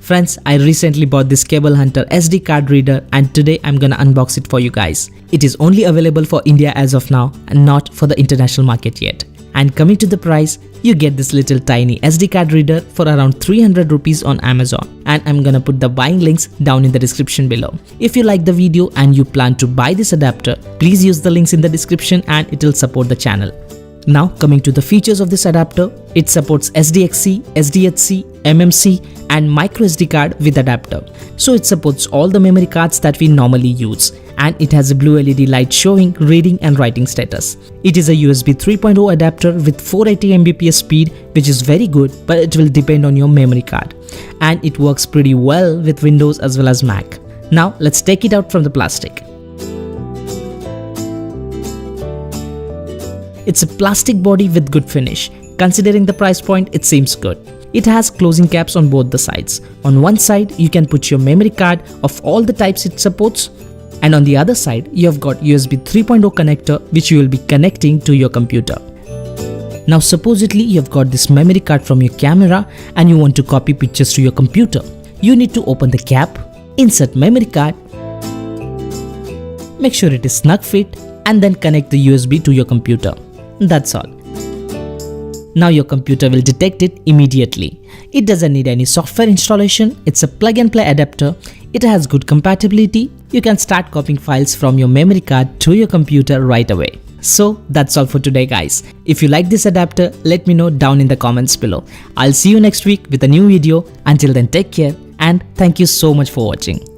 Friends, I recently bought this Cable Hunter SD card reader and today I'm gonna unbox it for you guys. It is only available for India as of now and not for the international market yet. And coming to the price, you get this little tiny SD card reader for around 300 rupees on Amazon. And I'm gonna put the buying links down in the description below. If you like the video and you plan to buy this adapter, please use the links in the description and it will support the channel. Now coming to the features of this adapter, it supports SDXC, SDHC, MMC and micro SD card with adapter. So it supports all the memory cards that we normally use, and it has a blue LED light showing reading and writing status. It is a USB 3.0 adapter with 480 Mbps speed, which is very good, but it will depend on your memory card. And it works pretty well with Windows as well as Mac. Now let's take it out from the plastic. It's a plastic body with good finish. Considering the price point, it seems good. It has closing caps on both the sides. On one side, you can put your memory card of all the types it supports, and on the other side, you have got USB 3.0 connector which you will be connecting to your computer. Now supposedly you have got this memory card from your camera and you want to copy pictures to your computer. You need to open the cap, insert memory card, make sure it is snug fit, and then connect the USB to your computer. That's all. Now your computer will detect it immediately. It doesn't need any software installation. It's a plug and play adapter. It has good compatibility. You can start copying files from your memory card to your computer right away. So that's all for today guys. If you like this adapter, let me know down in the comments below. I'll see you next week with a new video. Until then, take care and thank you so much for watching.